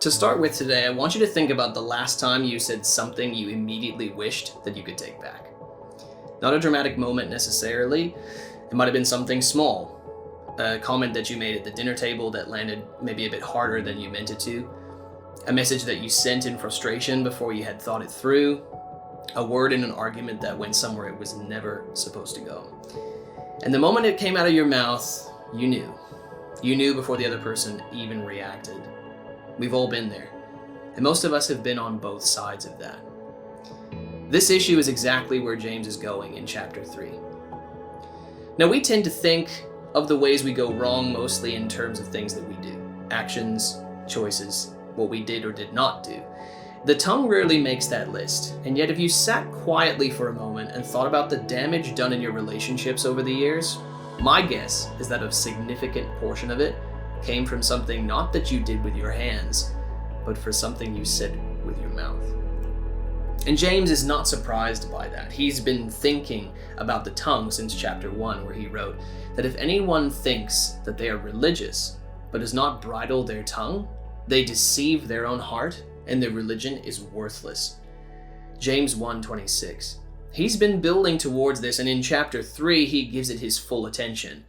To start with today, I want you to think about the last time you said something you immediately wished that you could take back. Not a dramatic moment necessarily. It might have been something small. A comment that you made at the dinner table that landed maybe a bit harder than you meant it to. A message that you sent in frustration before you had thought it through. A word in an argument that went somewhere it was never supposed to go. And the moment it came out of your mouth, you knew. You knew before the other person even reacted. We've all been there, and most of us have been on both sides of that. This issue is exactly where James is going in chapter 3. Now, we tend to think of the ways we go wrong mostly in terms of things that we do. Actions, choices, what we did or did not do. The tongue rarely makes that list, and yet if you sat quietly for a moment and thought about the damage done in your relationships over the years, my guess is that a significant portion of it came from something not that you did with your hands, but for something you said with your mouth. And James is not surprised by that. He's been thinking about the tongue since chapter 1, where he wrote that if anyone thinks that they are religious, but does not bridle their tongue, they deceive their own heart, and their religion is worthless. James 1:26. He's been building towards this, and in chapter 3, he gives it his full attention.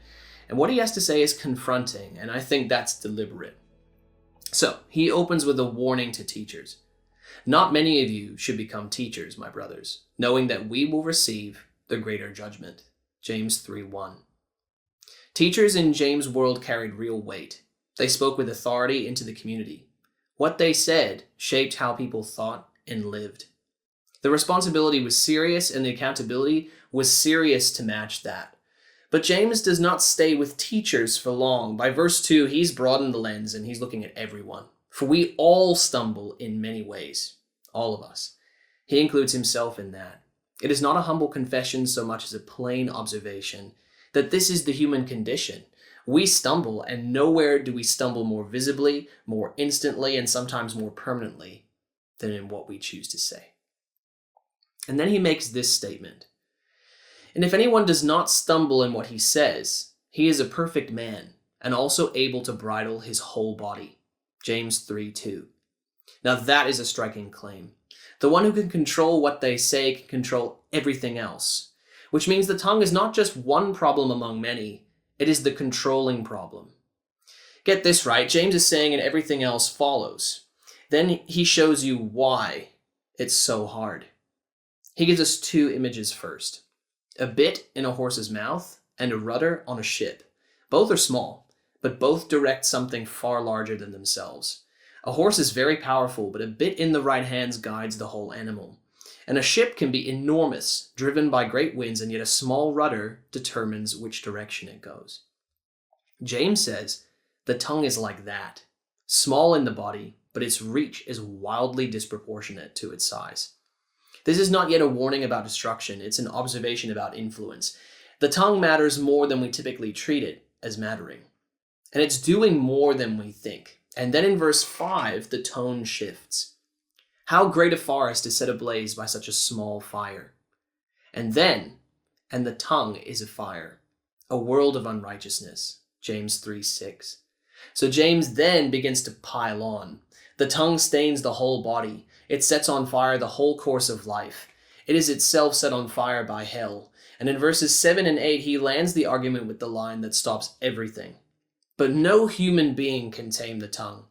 And what he has to say is confronting, and I think that's deliberate. So, he opens with a warning to teachers. Not many of you should become teachers, my brothers, knowing that we will receive the greater judgment. James 3:1. Teachers in James' world carried real weight. They spoke with authority into the community. What they said shaped how people thought and lived. The responsibility was serious, and the accountability was serious to match that. But James does not stay with teachers for long. By verse 2, he's broadened the lens and he's looking at everyone. For we all stumble in many ways. All of us. He includes himself in that. It is not a humble confession so much as a plain observation that this is the human condition. We stumble, and nowhere do we stumble more visibly, more instantly, and sometimes more permanently than in what we choose to say. And then he makes this statement. And if anyone does not stumble in what he says, he is a perfect man, and also able to bridle his whole body. James 3:2. Now that is a striking claim. The one who can control what they say can control everything else, which means the tongue is not just one problem among many, it is the controlling problem. Get this right, James is saying and everything else follows. Then he shows you why it's so hard. He gives us two images first. A bit in a horse's mouth, and a rudder on a ship. Both are small, but both direct something far larger than themselves. A horse is very powerful, but a bit in the right hands guides the whole animal. And a ship can be enormous, driven by great winds, and yet a small rudder determines which direction it goes. James says the tongue is like that. Small in the body, but its reach is wildly disproportionate to its size. This is not yet a warning about destruction, it's an observation about influence. The tongue matters more than we typically treat it as mattering. And it's doing more than we think. And then in verse 5, the tone shifts. How great a forest is set ablaze by such a small fire. And the tongue is a fire, a world of unrighteousness. James 3:6. So James then begins to pile on. The tongue stains the whole body. It sets on fire the whole course of life. It is itself set on fire by hell. And in verses 7 and 8, he lands the argument with the line that stops everything. But no human being can tame the tongue.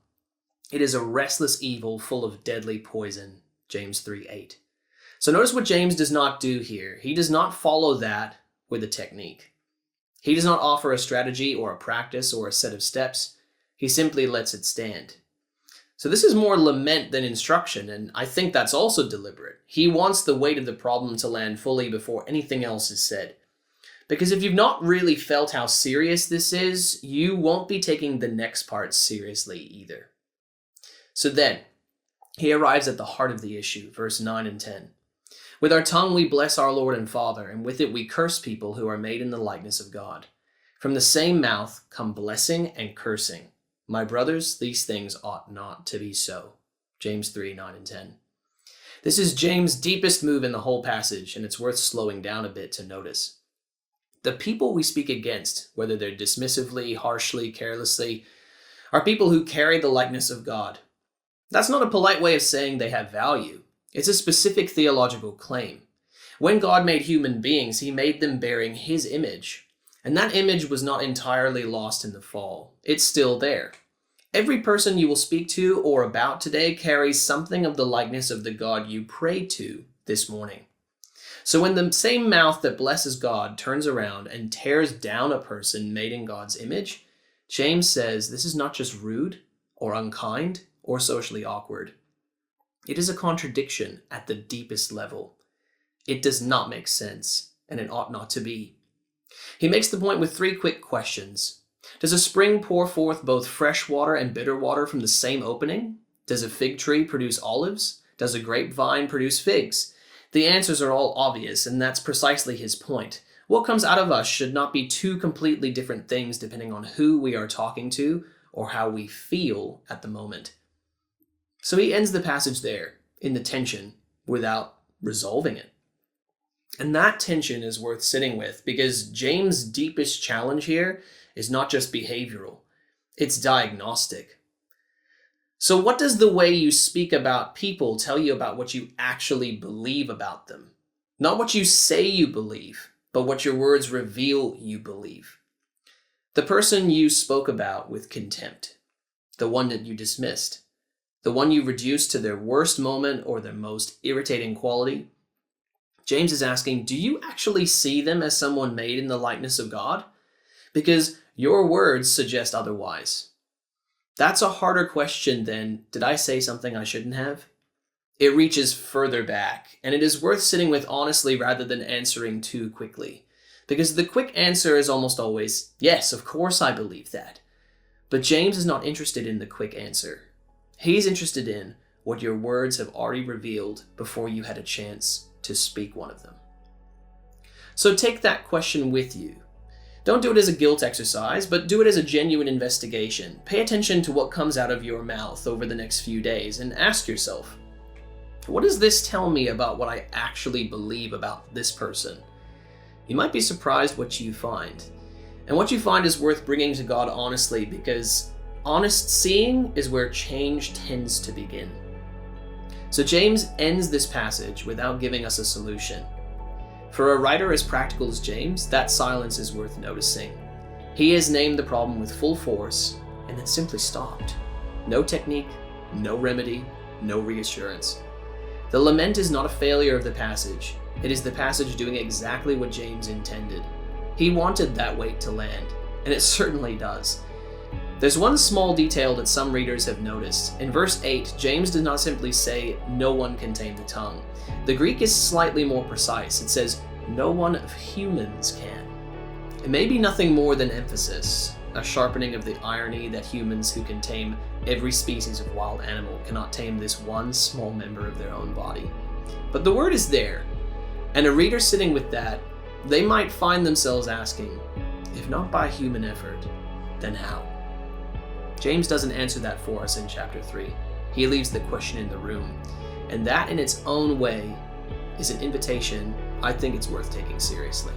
It is a restless evil full of deadly poison. James 3:8. So notice what James does not do here. He does not follow that with a technique. He does not offer a strategy or a practice or a set of steps. He simply lets it stand. So this is more lament than instruction, and I think that's also deliberate. He wants the weight of the problem to land fully before anything else is said. Because if you've not really felt how serious this is, you won't be taking the next part seriously either. So then, he arrives at the heart of the issue, verse 9 and 10. With our tongue we bless our Lord and Father, and with it we curse people who are made in the likeness of God. From the same mouth come blessing and cursing. My brothers, these things ought not to be so. James 3:9 and 10. This is James' deepest move in the whole passage, and it's worth slowing down a bit to notice. The people we speak against, whether they're dismissively, harshly, carelessly, are people who carry the likeness of God. That's not a polite way of saying they have value. It's a specific theological claim. When God made human beings, he made them bearing his image. And that image was not entirely lost in the fall. It's still there. Every person you will speak to or about today carries something of the likeness of the God you prayed to this morning. So when the same mouth that blesses God turns around and tears down a person made in God's image, James says this is not just rude or unkind or socially awkward. It is a contradiction at the deepest level. It does not make sense, and it ought not to be. He makes the point with 3 quick questions. Does a spring pour forth both fresh water and bitter water from the same opening? Does a fig tree produce olives? Does a grapevine produce figs? The answers are all obvious, and that's precisely his point. What comes out of us should not be 2 completely different things depending on who we are talking to or how we feel at the moment. So he ends the passage there, in the tension, without resolving it. And that tension is worth sitting with, because James' deepest challenge here is not just behavioral, it's diagnostic. So what does the way you speak about people tell you about what you actually believe about them? Not what you say you believe, but what your words reveal you believe. The person you spoke about with contempt, the one that you dismissed, the one you reduced to their worst moment or their most irritating quality, James is asking, do you actually see them as someone made in the likeness of God? Because your words suggest otherwise. That's a harder question than, did I say something I shouldn't have? It reaches further back, and it is worth sitting with honestly rather than answering too quickly. Because the quick answer is almost always, yes, of course I believe that. But James is not interested in the quick answer. He's interested in what your words have already revealed before you had a chance to speak one of them. So take that question with you. Don't do it as a guilt exercise, but do it as a genuine investigation. Pay attention to what comes out of your mouth over the next few days and ask yourself, what does this tell me about what I actually believe about this person? You might be surprised what you find. And what you find is worth bringing to God honestly, because honest seeing is where change tends to begin. So James ends this passage without giving us a solution. For a writer as practical as James, that silence is worth noticing. He has named the problem with full force and then simply stopped. No technique, no remedy, no reassurance. The lament is not a failure of the passage. It is the passage doing exactly what James intended. He wanted that weight to land, and it certainly does. There's one small detail that some readers have noticed. In verse 8, James does not simply say, no one can tame the tongue. The Greek is slightly more precise. It says, no one of humans can. It may be nothing more than emphasis, a sharpening of the irony that humans who can tame every species of wild animal cannot tame this one small member of their own body. But the word is there, and a reader sitting with that, they might find themselves asking, if not by human effort, then how? James doesn't answer that for us in chapter 3. He leaves the question in the room. And that in its own way is an invitation I think it's worth taking seriously.